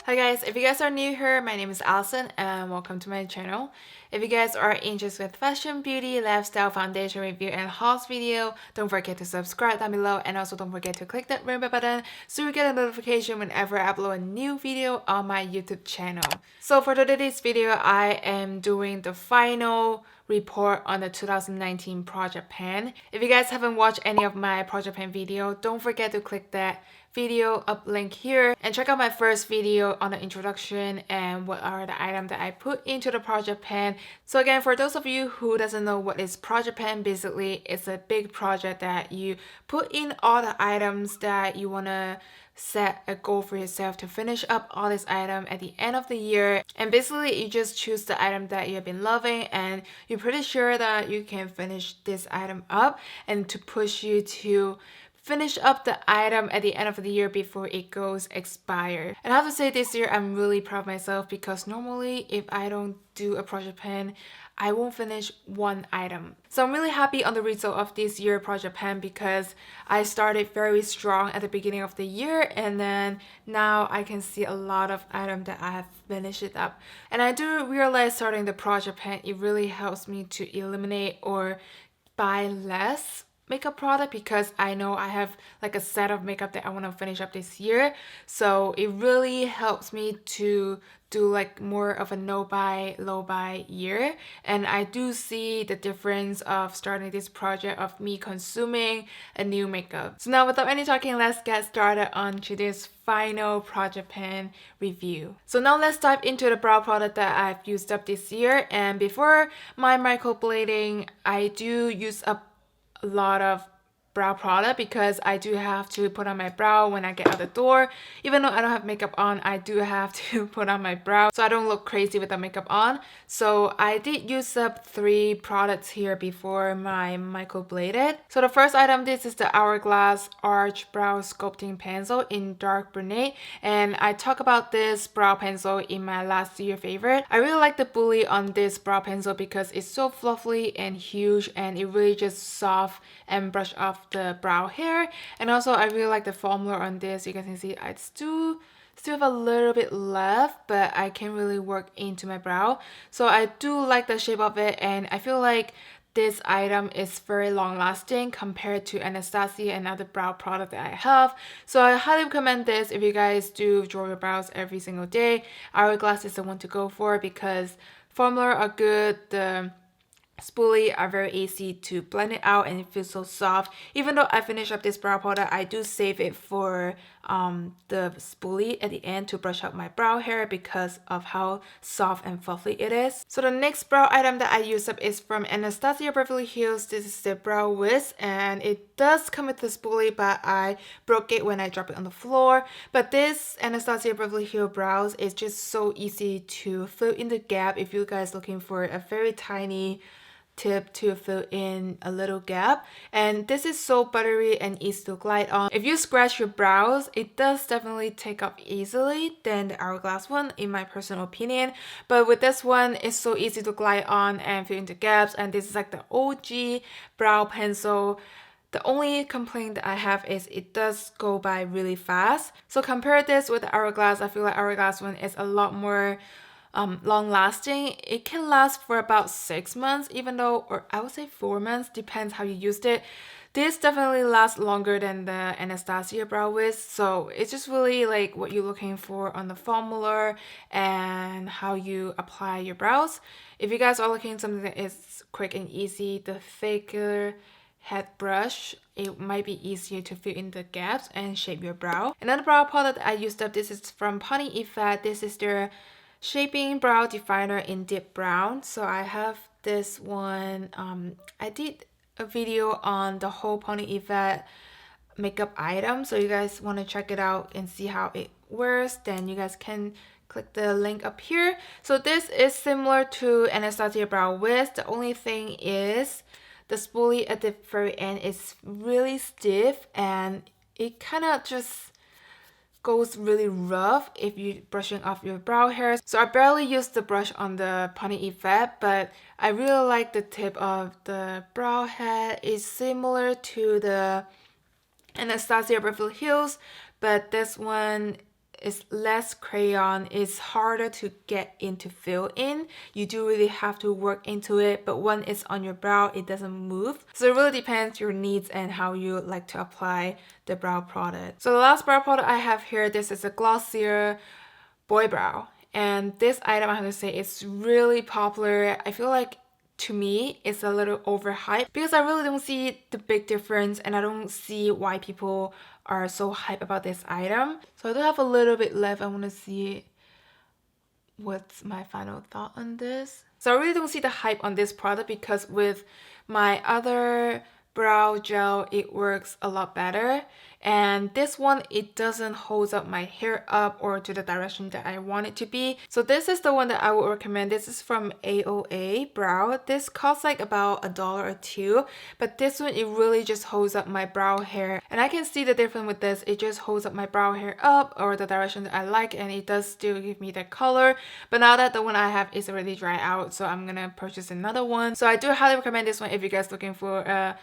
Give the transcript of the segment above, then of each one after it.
Hi guys, if you guys are new here, my name is Alison and welcome to my channel. If you guys are interested with fashion, beauty, lifestyle, foundation review, and hauls video, don't forget to subscribe down below and also don't forget to click that red button so you get a notification whenever I upload a new video on my YouTube channel. So for today's video, I am doing the final report on the 2019 project pan. If you guys haven't watched any of my project pan video, don't forget to click that video up link here and check out my first video on the introduction and what are the items that I put into the project pan. So again, for those of you who doesn't know what is project pan, basically it's a big project that you put in all the items that you want to set a goal for yourself to finish up all this item at the end of the year, and basically you just choose the item that you've been loving and you're pretty sure that you can finish this item up and to push you to finish up the item at the end of the year before it goes expired. And I have to say this year I'm really proud of myself because normally if I don't do a project pan, I won't finish one item. So I'm really happy on the result of this year project pan because I started very strong at the beginning of the year and then now I can see a lot of items that I have finished it up. And I do realize starting the project pan, it really helps me to eliminate or buy less makeup product because I know I have like a set of makeup that I want to finish up this year. So it really helps me to do like more of a no buy, low buy year. And I do see the difference of starting this project of me consuming a new makeup. So now without any talking, let's get started on to this final project pan review. So now let's dive into the brow product that I've used up this year. And before my microblading, I do use up a lot of brow product because I do have to put on my brow when I get out the door. Even though I don't have makeup on, I do have to put on my brow so I don't look crazy with the makeup on. So I did use up 3 products here before my microbladed. So the first item, this is the Hourglass Arch Brow Sculpting Pencil in Dark Brunette, and I talk about this brow pencil in my last year favorite. I really like the bully on this brow pencil because it's so fluffy and huge and it really just soft and brush off the brow hair. And also I really like the formula on this. You guys can see I still have a little bit left, but I can really work into my brow. So I do like the shape of it and I feel like this item is very long lasting compared to Anastasia and other brow product that I have. So I highly recommend this if you guys do draw your brows every single day. Hourglass is the one to go for because formula are good, the spoolie are very easy to blend it out and it feels so soft. Even though I finish up this brow product, I do save it for the spoolie at the end to brush out my brow hair because of how soft and fluffy it is. So the next brow item that I use up is from Anastasia Beverly Hills. This is the brow whisk and it does come with the spoolie, but I broke it when I dropped it on the floor. But this Anastasia Beverly Hills brows is just so easy to fill in the gap if you guys looking for a very tiny tip to fill in a little gap. And this is so buttery and easy to glide on. If you scratch your brows, it does definitely take up easily than the Hourglass one in my personal opinion, but with this one it's so easy to glide on and fill in the gaps. And this is like the OG brow pencil. The only complaint that I have is it does go by really fast. So compare this with the Hourglass, I feel like Hourglass one is a lot more long lasting. It can last for about 6 months, even though, or I would say 4 months, depends how you used it. This definitely lasts longer than the Anastasia brow whisk, so it's just really like what you're looking for on the formula and how you apply your brows. If you guys are looking for something that is quick and easy, the thicker head brush, it might be easier to fill in the gaps and shape your brow. Another brow product I used up, this is from Pony Effect. This is their Shaping Brow Definer in Deep Brown. So I have this one. I did a video on the whole Pony Effect makeup item, so you guys want to check it out and see how it works, then you guys can click the link up here. So this is similar to Anastasia brow whisk. The only thing is the spoolie at the very end is really stiff and it kind of just goes really rough if you're brushing off your brow hairs. So I barely use the brush on the Pony Effect, but I really like the tip of the brow head. It's similar to the Anastasia Beverly Hills, but this one it's less crayon, it's harder to get into fill in. You do really have to work into it, but when it's on your brow, it doesn't move. So it really depends your needs and how you like to apply the brow product. So the last brow product I have here, this is a glossier boy brow. And this item, I have to say, it's really popular. I feel like to me, it's a little overhyped because I really don't see the big difference and I don't see why people are so hyped about this item. So I do have a little bit left. I want to see what's my final thought on this. So I really don't see the hype on this product because with my other brow gel, it works a lot better. And this one, it doesn't hold up my hair up or to the direction that I want it to be. So this is the one that I would recommend. This is from AOA Brow. This costs like about $1 or $2, but this one, it really just holds up my brow hair. And I can see the difference with this. It just holds up my brow hair up or the direction that I like, and it does still give me that color. But now that the one I have is already dry out, so I'm gonna purchase another one. So I do highly recommend this one if you guys looking for a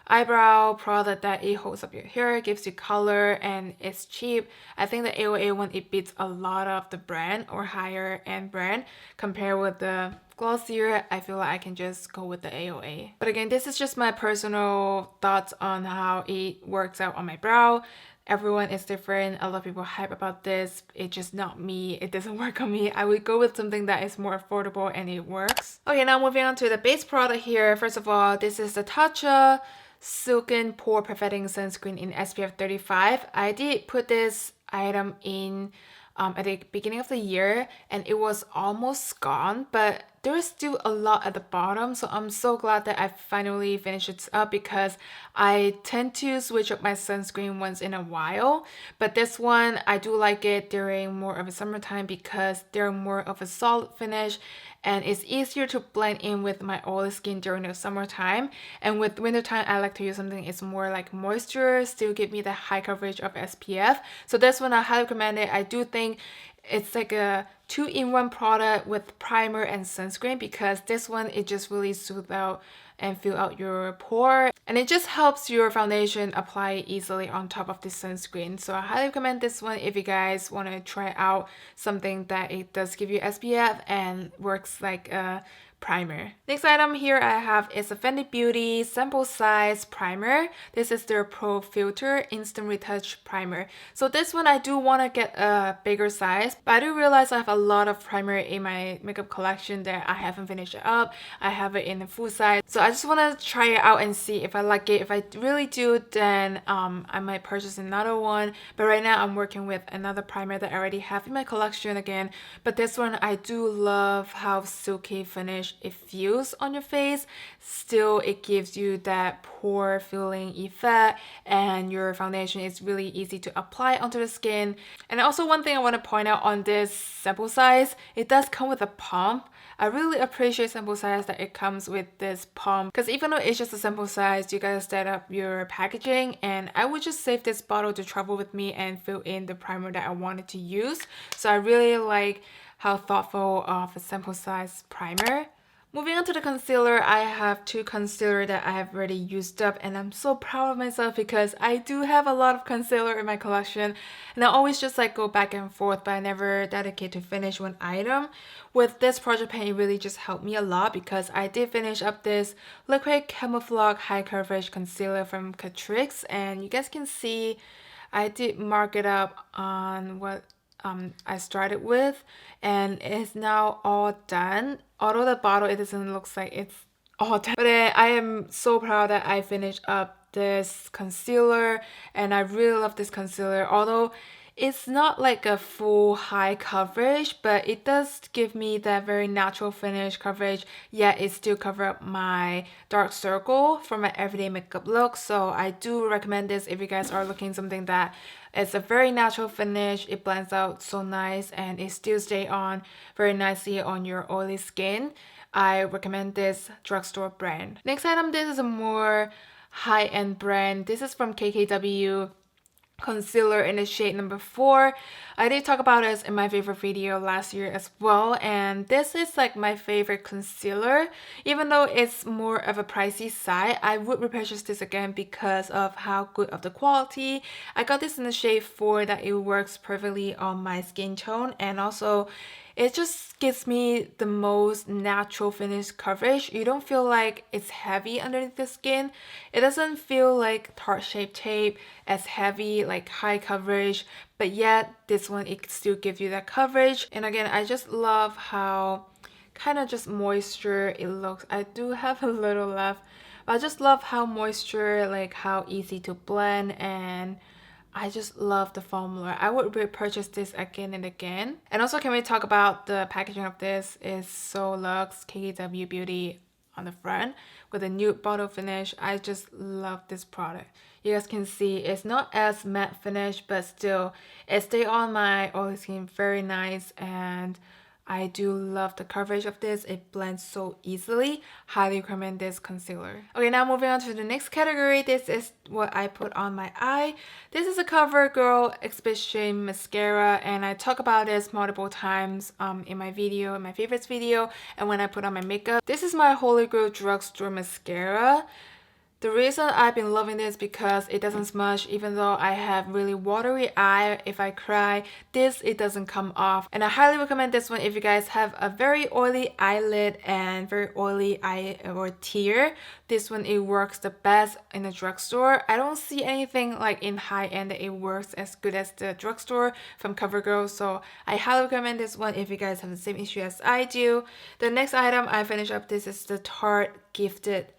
eyebrow product that it holds up your hair, gives you color, and it's cheap. I think the AOA one, it beats a lot of the brand or higher end brand compared with the glossier. I feel like I can just go with the AOA. But again, this is just my personal thoughts on how it works out on my brow. Everyone is different. A lot of people hype about this. It's just not me. It doesn't work on me. I would go with something that is more affordable and it works. Okay, now moving on to the base product here. First of all, this is the Tatcha Silken Pore Perfecting Sunscreen in SPF 35. I did put this item in at the beginning of the year and it was almost gone, but there's still a lot at the bottom, so I'm so glad that I finally finished it up because I tend to switch up my sunscreen once in a while, but this one I do like it during more of a summertime because they're more of a solid finish and it's easier to blend in with my oily skin during the summertime. And with wintertime, I like to use something it's more like moisture, still give me the high coverage of SPF. So this one I highly recommend it. I do think it's like a 2-in-1 product with primer and sunscreen because this one, it just really soothes out and fill out your pore, and it just helps your foundation apply easily on top of the sunscreen. So I highly recommend this one if you guys want to try out something that it does give you SPF and works like a primer. Next item here I have is a Fenty Beauty Sample Size Primer. This is their Pro Filter Instant Retouch Primer. So this one I do want to get a bigger size, but I do realize I have a lot of primer in my makeup collection that I haven't finished it up. I have it in a full size. So I just want to try it out and see if I like it. If I really do, then I might purchase another one. But right now I'm working with another primer that I already have in my collection again. But this one, I do love how silky finish it feels on your face. Still, it gives you that pore filling effect, and your foundation is really easy to apply onto the skin. And also, one thing I want to point out on this sample size, it does come with a pump. I really appreciate sample size that it comes with this pump because even though it's just a sample size, you gotta set up your packaging, and I would just save this bottle to travel with me and fill in the primer that I wanted to use. So I really like how thoughtful of a sample size primer. Moving on to the concealer, I have 2 concealer that I have already used up, and I'm so proud of myself because I do have a lot of concealer in my collection, and I always just like go back and forth, but I never dedicate to finish one item. With this project pan, it really just helped me a lot because I did finish up this liquid Camouflage high coverage concealer from Catrice, and you guys can see I did mark it up on what I started with, and it's now all done. Although the bottle, it doesn't look like it's all done, but I am so proud that I finished up this concealer, and I really love this concealer. Although it's not like a full high coverage, but it does give me that very natural finish coverage, yet it still cover up my dark circle for my everyday makeup look. So I do recommend this if you guys are looking something that it's a very natural finish. It blends out so nice and it still stays on very nicely on your oily skin. I recommend this drugstore brand. Next item, this is a more high-end brand. This is from KKW. concealer in the shade number 4. I did talk about this in my favorite video last year as well, and this is like my favorite concealer. Even though it's more of a pricey side, I would repurchase this again because of how good of the quality. I got this in the shade 4 that it works perfectly on my skin tone, and also it just gives me the most natural finish coverage. You don't feel like it's heavy underneath the skin. It doesn't feel like Tarte Shape Tape as heavy, like high coverage, but yet this one, it still gives you that coverage. And again, I just love how kind of just moisture it looks. I do have a little left, but I just love how moisture, like how easy to blend, and I just love the formula. I would repurchase this again and again. And also, can we talk about the packaging of this? Is so luxe KW Beauty on the front with a nude bottle finish. I just love this product. You guys can see it's not as matte finish, but still it stays on my oily skin very nice, and I do love the coverage of this. It blends so easily. Highly recommend this concealer. Okay, now moving on to the next category. This is what I put on my eye. This is a CoverGirl Exhibition mascara, and I talk about this multiple times in my video, in my favorites video, and when I put on my makeup. This is my Holy Grail drugstore mascara. The reason I've been loving this because it doesn't smudge. Even though I have really watery eye, if I cry, it doesn't come off. And I highly recommend this one if you guys have a very oily eyelid and very oily eye or tear. This one, it works the best in the drugstore. I don't see anything like in high end that it works as good as the drugstore from CoverGirl. So I highly recommend this one if you guys have the same issue as I do. The next item I finish up, this is the Tarte Gifted.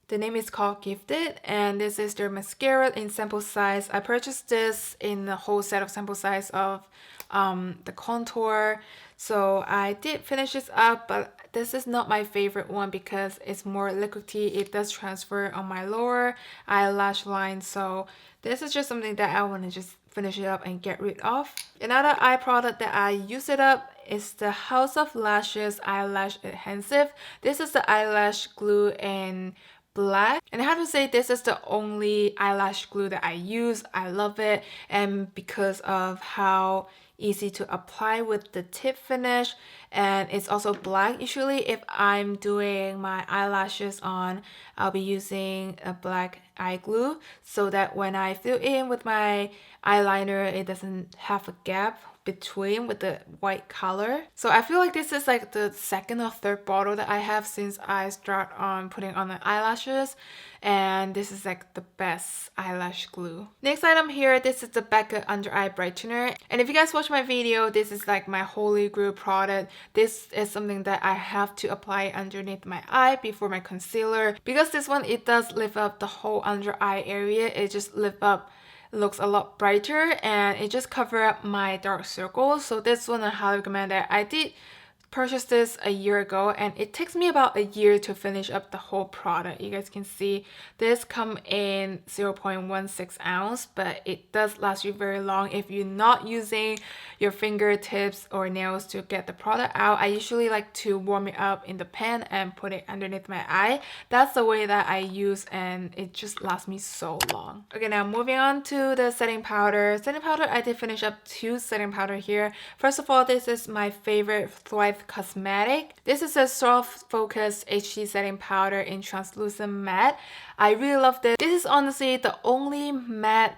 The name is called Gifted, and this is their mascara in sample size. I purchased this in the whole set of sample size of the contour. So I did finish this up, but this is not my favorite one because it's more liquidy. It does transfer on my lower eyelash line. So this is just something that I want to just finish it up and get rid of. Another eye product that I use it up is the House of Lashes Eyelash Adhesive. This is the eyelash glue in black, and I have to say this is the only eyelash glue that I use. I love it, and because of how easy to apply with the tip finish, and it's also black. Usually if I'm doing my eyelashes on, I'll be using a black eye glue so that when I fill in with my eyeliner, it doesn't have a gap between with the white color. So I feel like this is like the second or third bottle that I have since I start on putting on the eyelashes, and this is like the best eyelash glue. Next item here, this is the Becca Under Eye Brightener, and if you guys watch my video, this is like my holy grail product. This is something that I have to apply underneath my eye before my concealer, because this one, it does lift up the whole under eye area. It just lift up, looks a lot brighter, and it just cover up my dark circles. So this one I highly recommend it. I did purchased this a year ago, and it takes me about a year to finish up the whole product. You guys can see this come in 0.16 ounce, but it does last you very long if you're not using your fingertips or nails to get the product out. I usually like to warm it up in the pan and put it underneath my eye. That's the way that I use, and it just lasts me so long. Okay, now moving on to the setting powder. Setting powder, I did finish up 2 setting powder here. First of all, this is my favorite Thrive Causmetic. This is a soft focus HD setting powder in translucent matte. I really love this. This is honestly the only matte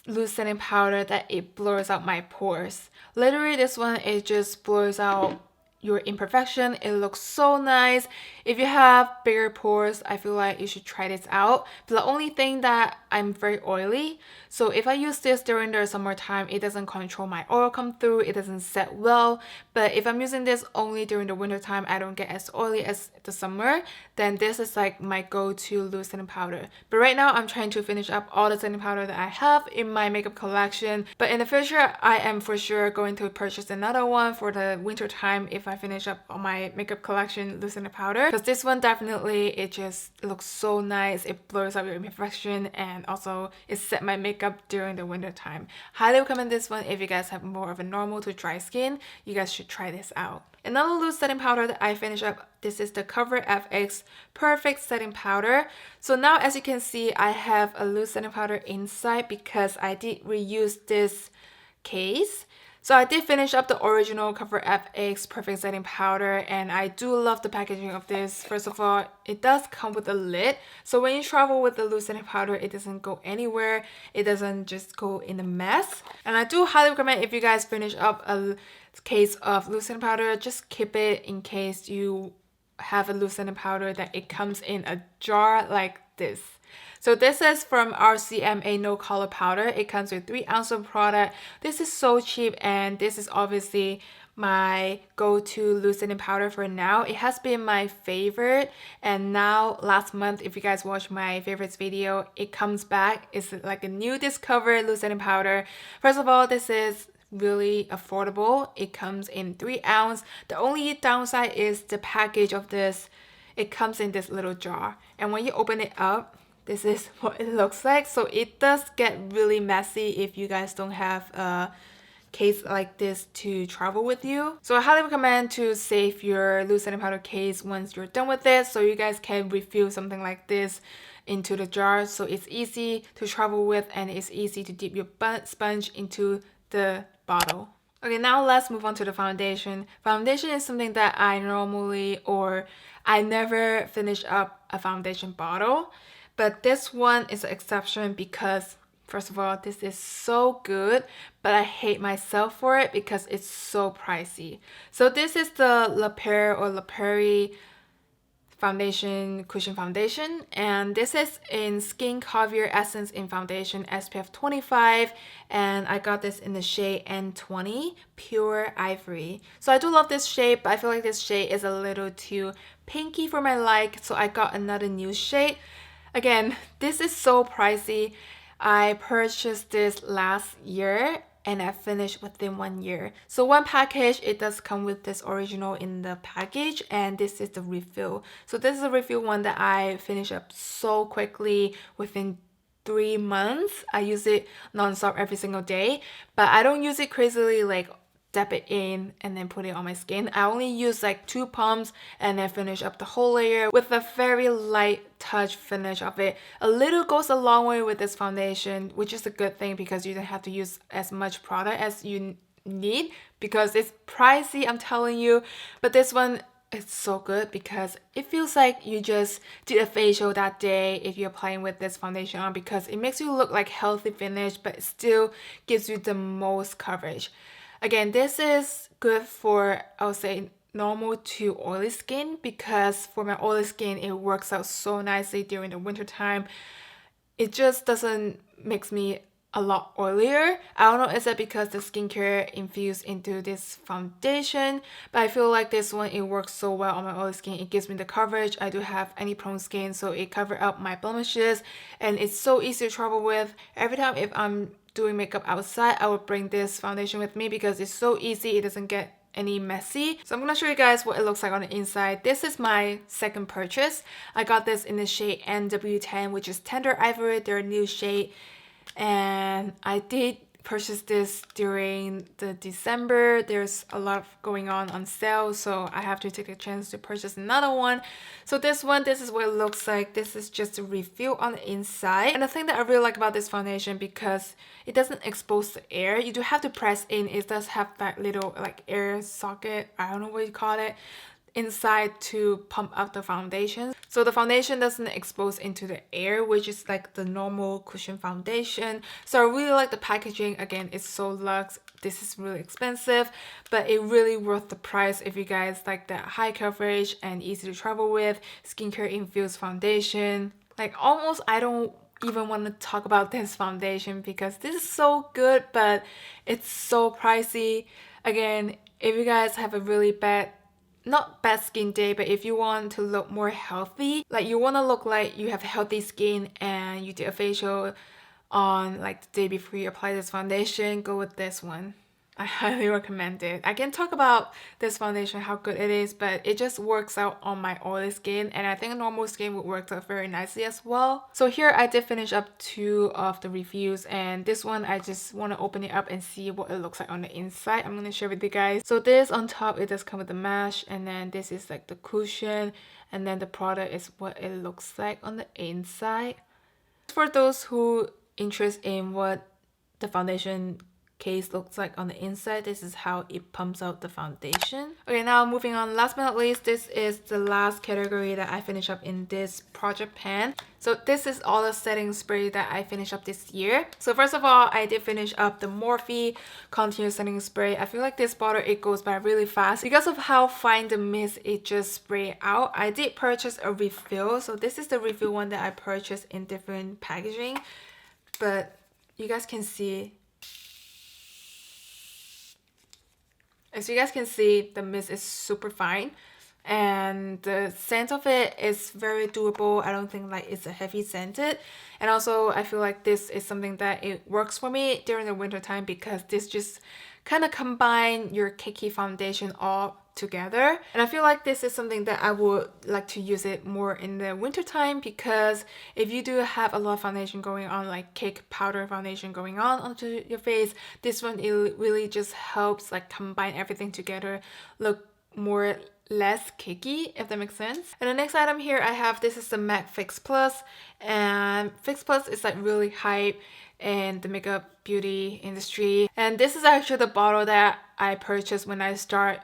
loose setting powder that it blurs out my pores. Literally, this one, it just blurs out your imperfection. It looks so nice. If you have bigger pores, I feel like you should try this out. But the only thing that I'm very oily, so if I use this during the summertime, it doesn't control my oil come through, it doesn't set well. But if I'm using this only during the winter time, I don't get as oily as the summer, then this is like my go-to loose setting powder. But right now, I'm trying to finish up all the setting powder that I have in my makeup collection. But in the future, I am for sure going to purchase another one for the winter time if I I finish up on my makeup collection loosening powder, because this one definitely, it just looks so nice. It blurs out your imperfection, and also it set my makeup during the winter time. Highly recommend this one if you guys have more of a normal to dry skin. You guys should try this out. Another loose setting powder that I finished up, this is the Cover FX Perfect Setting Powder. So now as you can see, I have a loose setting powder inside because I did reuse this case. So I did finish up the original Cover FX Perfect Setting Powder, and I do love the packaging of this. First of all, it does come with a lid. So when you travel with the loose setting powder, it doesn't go anywhere. It doesn't just go in a mess. And I do highly recommend if you guys finish up a case of loose setting powder, just keep it in case you have a loose setting powder that it comes in a jar like this. So this is from RCMA No Color Powder. It comes with 3 ounces of product. This is so cheap, and this is obviously my go-to loose setting powder for now. It has been my favorite, and now last month, if you guys watch my favorites video, it comes back. It's like a new discovered loose setting powder. First of all, this is really affordable. It comes in 3 ounces. The only downside is the package of this. It comes in this little jar, and when you open it up, this is what it looks like. So it does get really messy if you guys don't have a case like this to travel with you. So I highly recommend to save your loose setting powder case once you're done with it, so you guys can refill something like this into the jar, so it's easy to travel with and it's easy to dip your sponge into the bottle. Okay, now let's move on to the foundation. Foundation is something that I never finish up a foundation bottle. But this one is an exception because, first of all, this is so good, but I hate myself for it because it's so pricey. So this is the La Prairie foundation, cushion foundation, and this is in Skin Caviar Essence in Foundation SPF 25, and I got this in the shade N20 Pure Ivory. So I do love this shade, but I feel like this shade is a little too pinky for my like, so I got another new shade. Again, this is so pricey. I purchased this last year and I finished within 1 year. So one package, it does come with this original in the package, and this is the refill. So this is a refill one that I finished up so quickly within 3 months. I use it non-stop every single day, but I don't use it crazily like dab it in and then put it on my skin. I only use like 2 pumps and then finish up the whole layer with a very light touch finish of it. A little goes a long way with this foundation, which is a good thing because you don't have to use as much product as you need because it's pricey, I'm telling you. But this one, it's so good because it feels like you just did a facial that day if you're playing with this foundation on, because it makes you look like healthy finish, but it still gives you the most coverage. Again, this is good for, I would say, normal to oily skin, because for my oily skin, it works out so nicely during the winter time. It just doesn't make me a lot oilier. I don't know, is that because the skincare infused into this foundation, but I feel like this one, it works so well on my oily skin. It gives me the coverage. I do have acne prone skin, so it covers up my blemishes, and it's so easy to travel with. Every time if I'm doing makeup outside, I would bring this foundation with me because it's so easy. It doesn't get any messy. So I'm gonna show you guys what it looks like on the inside. This is my second purchase. I got this in the shade NW10, which is Tender Ivory, their new shade, and I did purchase this during the December. There's a lot going on sale, so I have to take a chance to purchase another one. So this one, this is what it looks like. This is just a refill on the inside. And the thing that I really like about this foundation, because it doesn't expose the air, you do have to press in. It does have that little like air socket, I don't know what you call it, inside to pump up the foundation. So the foundation doesn't expose into the air, which is like the normal cushion foundation. So I really like the packaging. Again, it's so luxe. This is really expensive, but it really worth the price if you guys like that high coverage and easy to travel with skincare infused foundation. Like almost I don't even want to talk about this foundation because this is so good, but it's so pricey. Again, if you guys have a really not bad skin day, but if you want to look more healthy, like you want to look like you have healthy skin and you did a facial on like the day before you apply this foundation, go with this one. I highly recommend it. I can talk about this foundation, how good it is, but it just works out on my oily skin, and I think normal skin would work out very nicely as well. So here I did finish up 2 of the reviews, and this one I just want to open it up and see what it looks like on the inside. I'm going to share with you guys. So this on top, it does come with the mesh, and then this is like the cushion, and then the product is what it looks like on the inside. For those who interest in what the foundation case looks like on the inside, this is how it pumps out the foundation. Okay, now moving on, last but not least, this is the last category that I finished up in this project pan. So this is all the setting spray that I finished up this year. So first of all, I did finish up the Morphe Contour Setting Spray. I feel like this bottle, it goes by really fast because of how fine the mist it just spray out. I did purchase a refill, so this is the refill one that I purchased in different packaging, but you guys can see, as you guys can see, the mist is super fine and the scent of it is very doable. I don't think like it's a heavy scented, and also I feel like this is something that it works for me during the winter time because this just kind of combine your cakey foundation all together, and I feel like this is something that I would like to use it more in the winter time, because if you do have a lot of foundation going on, like cake powder foundation going on onto your face, this one, it really just helps like combine everything together, look more less cakey, if that makes sense. And the next item here I have, this is the MAC Fix Plus, and Fix Plus is like really hype in the makeup beauty industry, and this is actually the bottle that I purchased when I start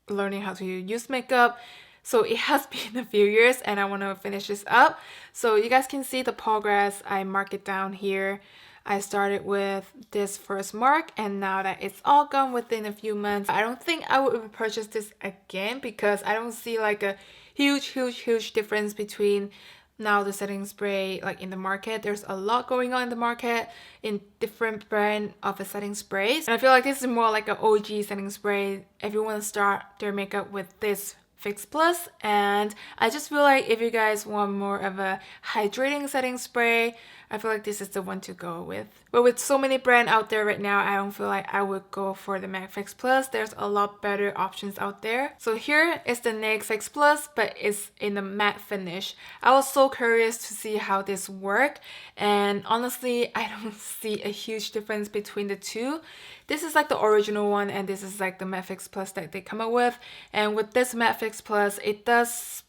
learning how to use makeup. So it has been a few years and I want to finish this up. So you guys can see the progress. I mark it down here. I started with this first mark, and now that it's all gone within a few months, I don't think I would purchase this again because I don't see like a huge difference between now the setting spray like in the market. There's a lot going on in the market in different brand of the setting sprays, and I feel like this is more like an OG setting spray. Everyone start their makeup with this Fix Plus, and I just feel like if you guys want more of a hydrating setting spray, I feel like this is the one to go with. But with so many brands out there right now, I don't feel like I would go for the MAC Fix Plus. There's a lot better options out there. So here is the NYX Fix Plus, but it's in the matte finish. I was so curious to see how this worked, and honestly, I don't see a huge difference between the two. This is like the original one, and this is like the Matte Fix Plus that they come up with. And with this Matte Fix Plus, it does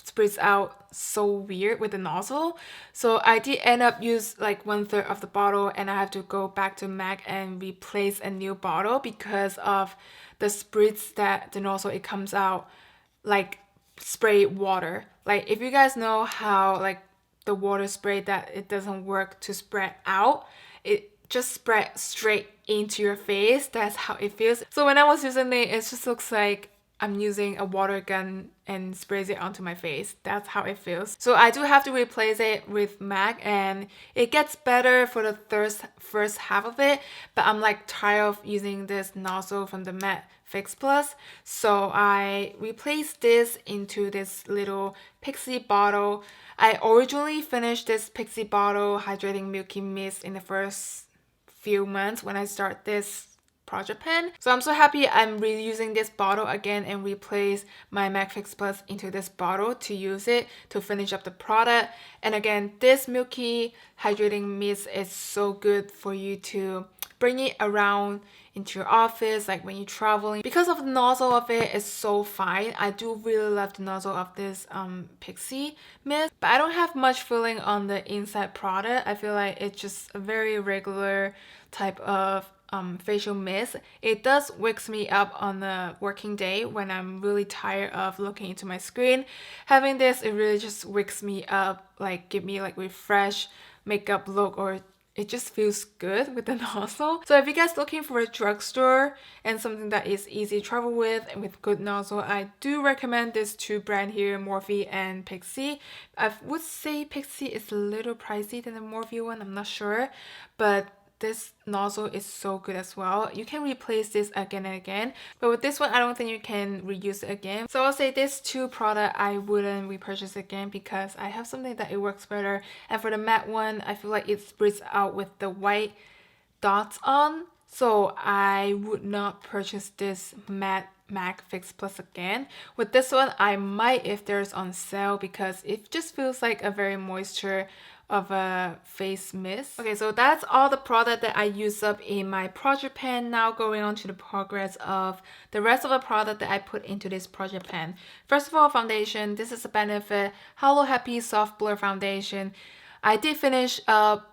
sprays out so weird with the nozzle. So I did end up use like 1/3 of the bottle, and I have to go back to MAC and replace a new bottle because of the spritz that the nozzle, it comes out like spray water. Like if you guys know how like the water spray that it doesn't work to spread out, it just spread straight into your face. That's how it feels. So when I was using it, it just looks like I'm using a water gun and sprays it onto my face. That's how it feels. So I do have to replace it with MAC, and it gets better for the first half of it, but I'm like tired of using this nozzle from the Matte Fix Plus. So I replaced this into this little Pixi bottle. I originally finished this Pixi bottle hydrating milky mist in the first few months when I start this project pan. So I'm so happy I'm reusing this bottle again and replace my MAC Fix Plus into this bottle to use it to finish up the product. And again, this milky hydrating mist is so good for you to bring it around into your office, like when you're traveling. Because of the nozzle of it is so fine, I do really love the nozzle of this Pixi mist, but I don't have much feeling on the inside product. I feel like it's just a very regular type of facial mist. It does wakes me up on a working day when I'm really tired of looking into my screen. Having this, it really just wakes me up, like give me like refresh makeup look, or it just feels good with the nozzle. So if you guys looking for a drugstore and something that is easy to travel with and with good nozzle, I do recommend this two brand here, Morphe and Pixi. I would say Pixi is a little pricey than the Morphe one, I'm not sure, but this nozzle is so good as well. You can replace this again and again, but with this one, I don't think you can reuse it again. So I'll say this two product I wouldn't repurchase again because I have something that it works better. And for the matte one, I feel like it sprays out with the white dots on. So I would not purchase this matte MAC Fix Plus again. With this one, I might if there's on sale because it just feels like a very moisture of a face mist. Okay, so that's all the product that I use up in my project pan. Now going on to the progress of the rest of the product that I put into this project pan. First of all, foundation. This is a Benefit Hello Happy Soft Blur Foundation. I did finish up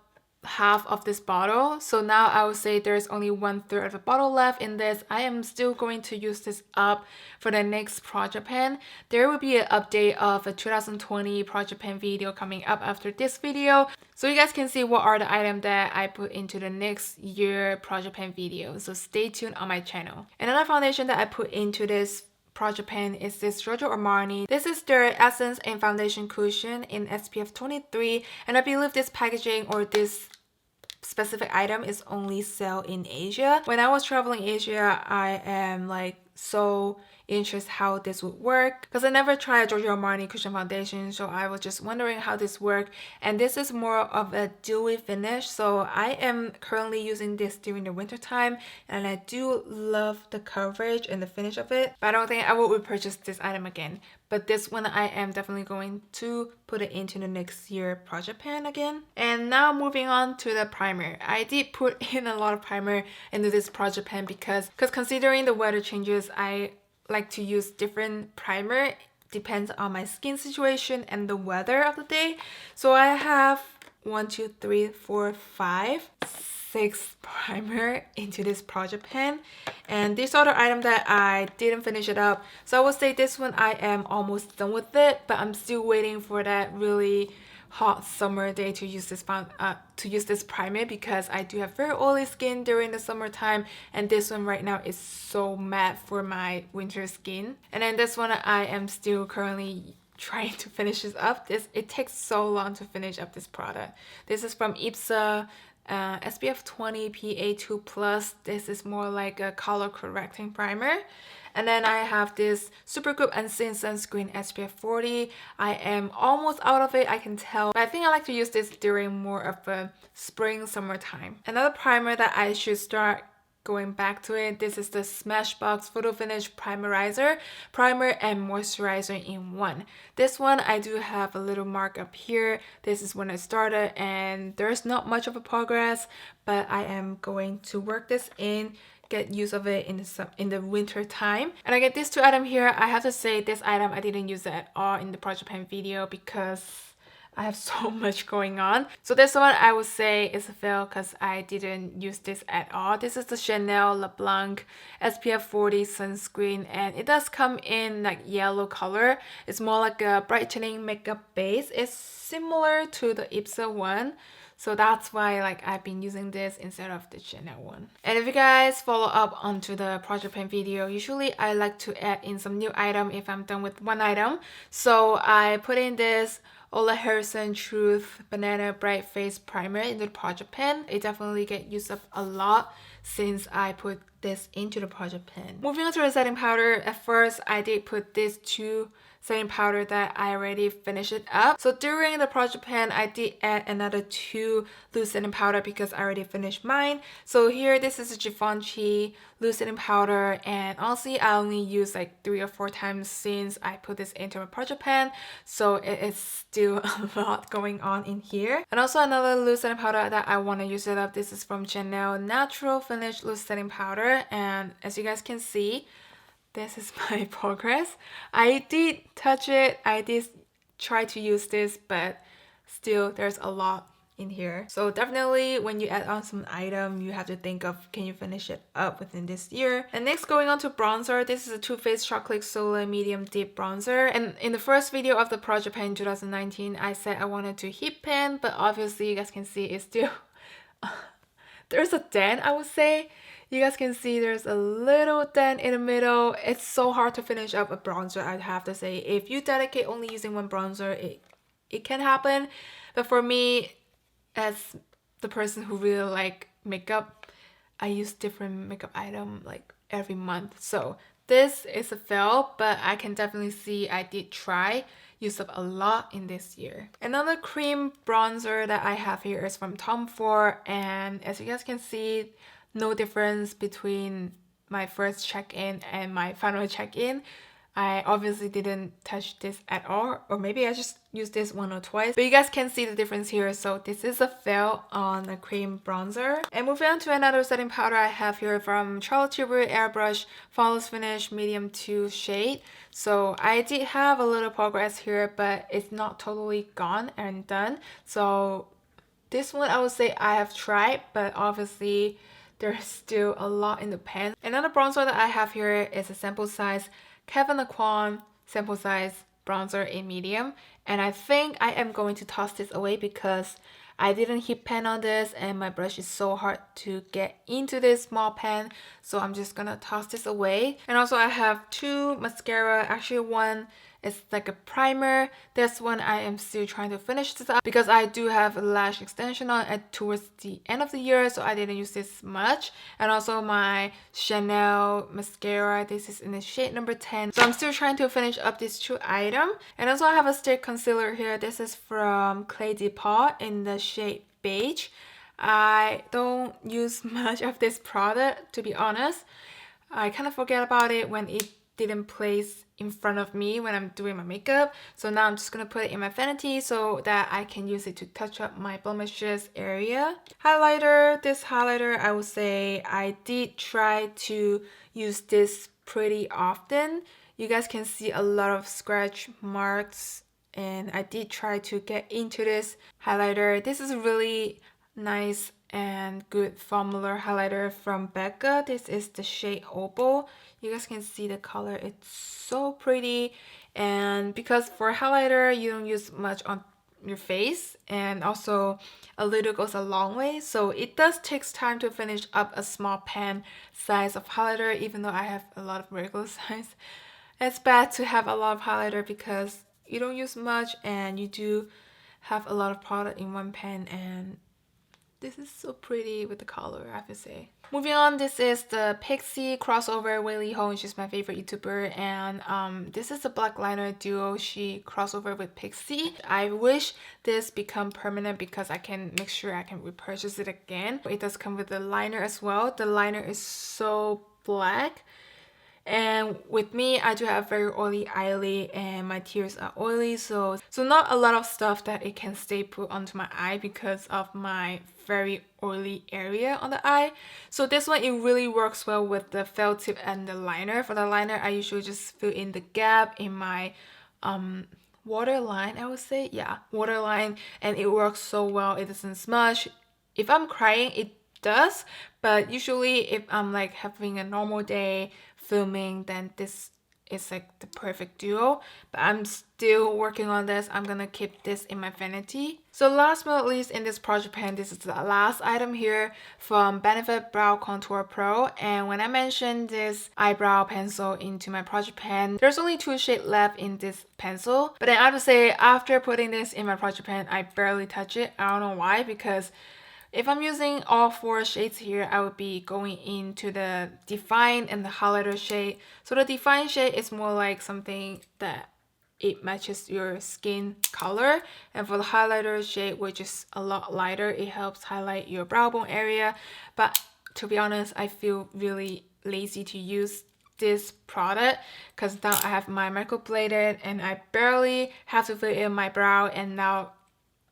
half of this bottle, so now I would say there's only 1/3 of the bottle left in this. I am still going to use this up for the next project pan. There will be an update of a 2020 project pan video coming up after this video, so you guys can see what are the items that I put into the next year project pan video, so stay tuned on my channel. Another foundation that I put into this project pan is this GIORGIO Armani. This is their Essence and Foundation Cushion in SPF 23, and I believe this packaging or this specific item is only sell in Asia. When I was traveling Asia, I am like so interested how this would work because I never tried GIORGIO Armani cushion foundation, so I was just wondering how this worked. And this is more of a dewy finish, so I am currently using this during the winter time, and I do love the coverage and the finish of it, but I don't think I will repurchase this item again. But this one I am definitely going to put it into the next year project pan again. And now moving on to the primer. I did put in a lot of primer into this project pan because considering the weather changes, I like to use different primer. Depends on my skin situation and the weather of the day. So I have 1, 2, 3, 4, 5, 6 primer into this project pan, and these are the items that I didn't finish it up, so I would say this one I am almost done with it, but I'm still waiting for that really hot summer day to use this primer because I do have very oily skin during the summertime, and this one right now is so matte for my winter skin. And then this one I am still currently trying to finish this up. It takes so long to finish up this product. This is from ipsa SPF20 PA 2+. This is more like a color correcting primer. And then I have this Super Good Unseen Sunscreen SPF 40. I am almost out of it, I can tell. But I think I like to use this during more of a spring, summertime. Another primer that I should start going back to it, this is the Smashbox Photo Finish Primerizer, Primer and Moisturizer in one. This one I do have a little mark up here. This is when I started and there's not much of a progress, but I am going to work this in, get use of it in the winter time. And I get these two items here. I have to say this item I didn't use it at all in the project pan video because I have so much going on. So this one I would say is a fail because I didn't use this at all. This is the Chanel LeBlanc SPF 40 sunscreen, and it does come in like yellow color. It's more like a brightening makeup base. It's similar to the ipsa one. So that's why like I've been using this instead of the Chanel one. And if you guys follow up onto the project pan video, usually I like to add in some new item if I'm done with one item. So I put in this Ole Harrison Truth Banana Bright Face Primer into the project pan. It definitely get used up a lot since I put this into the project pan. Moving on to the setting powder, at first I did put these two setting powder that I already finished it up. So during the project pan, I did add another 2 loose setting powder because I already finished mine. So here, this is a Givenchy loose setting powder, and honestly, I only used like 3 or 4 times since I put this into my project pan. So it is still a lot going on in here. And also another loose setting powder that I want to use it up. This is from Chanel Natural Finish Loose Setting Powder, and as you guys can see, this is my progress. I did touch it, I did try to use this, but still there's a lot in here. So definitely when you add on some item, you have to think of, can you finish it up within this year? And next, going on to bronzer, this is a Too Faced Chocolate Soleil Medium Deep Bronzer. And in the first video of the project pan in 2019, I said I wanted to heat pan, but obviously you guys can see it's still there's a dent, I would say. You guys can see there's a little dent in the middle. It's so hard to finish up a bronzer, I'd have to say. If you dedicate only using one bronzer, it can happen. But for me, as the person who really like makeup, I use different makeup item like every month. So this is a fail, but I can definitely see I did try use up a lot in this year. Another cream bronzer that I have here is from Tom Ford, and as you guys can see, no difference between my first check-in and my final check-in. I obviously didn't touch this at all, or maybe I just used this one or twice, but you guys can see the difference here. So this is a fail on a cream bronzer. And moving on to another setting powder I have here from Charlotte Tilbury Airbrush Flawless Finish Medium 2 shade. So I did have a little progress here, but it's not totally gone and done. So this one I would say I have tried, but obviously there's still a lot in the pan. Another bronzer that I have here is a sample size Kevin Aucoin sample size bronzer in medium, and I think I am going to toss this away because I didn't heat pan on this and my brush is so hard to get into this small pan, so I'm just gonna toss this away. And also I have two mascara, actually one is like a primer. This one I am still trying to finish this up because I do have a lash extension on it towards the end of the year, so I didn't use this much. And also my Chanel mascara, this is in the shade number 10. So I'm still trying to finish up these two items. And also I have a stick concealer here. This is from Clay Depot in the shade Beige. I don't use much of this product, to be honest. I kind of forget about it when it didn't place in front of me when I'm doing my makeup. So now I'm just gonna put it in my vanity so that I can use it to touch up my blemishes area. Highlighter, this highlighter I would say I did try to use this pretty often. You guys can see a lot of scratch marks and I did try to get into this highlighter. This is really nice and good formula highlighter from Becca. This is the shade Opal. You guys can see the color, it's so pretty. And because for highlighter you don't use much on your face, and also a little goes a long way, so it does take time to finish up a small pan size of highlighter, even though I have a lot of regular size. It's bad to have a lot of highlighter because you don't use much and you do have a lot of product in one pan, and this is so pretty with the color, I have to say. Moving on, this is the Pixi crossover Weylie Hoang. She's my favorite YouTuber, and this is a black liner duo. She crossover with Pixi. I wish this become permanent because I can make sure I can repurchase it again. It does come with the liner as well. The liner is so black. And with me, I do have very oily eyelid and my tears are oily, so not a lot of stuff that it can stay put onto my eye because of my very oily area on the eye. So this one, it really works well with the felt tip and the liner. For the liner, I usually just fill in the gap in my waterline, I would say. Yeah, waterline, and it works so well. It doesn't smudge. If I'm crying, it does, but usually if I'm like having a normal day filming, then this is like the perfect duo. But I'm still working on this. I'm gonna keep this in my vanity. So last but not least in this project pan, this is the last item here from Benefit Brow Contour Pro. And when I mentioned this eyebrow pencil into my project pan, there's only 2 shades left in this pencil. But then I have to say, after putting this in my project pan, I barely touch it. I don't know why, because if I'm using all 4 shades here, I would be going into the Define and the highlighter shade. So the Define shade is more like something that it matches your skin color. And for the highlighter shade, which is a lot lighter, it helps highlight your brow bone area. But to be honest, I feel really lazy to use this product because now I have my microbladed and I barely have to fill in my brow, and now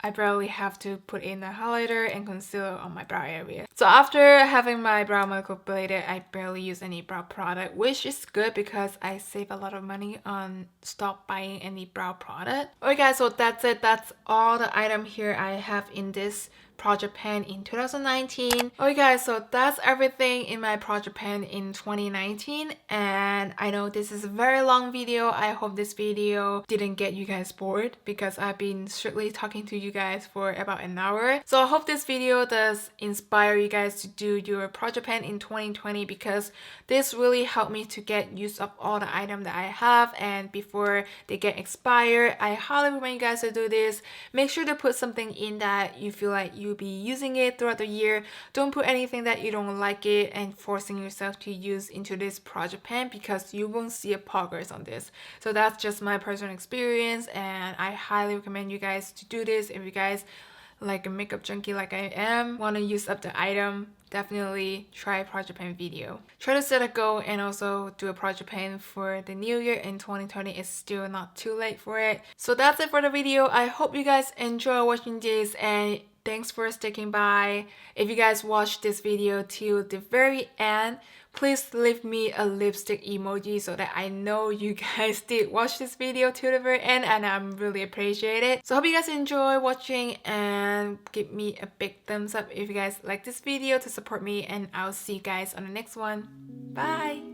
I barely have to put in the highlighter and concealer on my brow area. So after having my brow microbladed, I barely use any brow product, which is good because I save a lot of money on stop buying any brow product. Okay guys, so that's it. That's all the item here I have in this project pan in 2019. Okay guys, so that's everything in my project pan in 2019, and I know this is a very long video. I hope this video didn't get you guys bored because I've been strictly talking to you guys for about an hour. So I hope this video does inspire you guys to do your project pan in 2020 because this really helped me to get use of all the items that I have, and before they get expired, I highly recommend you guys to do this. Make sure to put something in that you feel like you'll be using it throughout the year. Don't put anything that you don't like it and forcing yourself to use into this project pan because you won't see a progress on this. So that's just my personal experience, and I highly recommend you guys to do this if you guys like a makeup junkie like I am, want to use up the item definitely try project pan video. Try to set a goal and also do a project pan for the new year in 2020. It's still not too late for it. So that's it for the video. I hope you guys enjoy watching this, and thanks for sticking by. If you guys watched this video till the very end, please leave me a lipstick emoji so that I know you guys did watch this video till the very end, and I'm really appreciate it. So I hope you guys enjoy watching, and give me a big thumbs up if you guys like this video to support me, and I'll see you guys on the next one. Bye!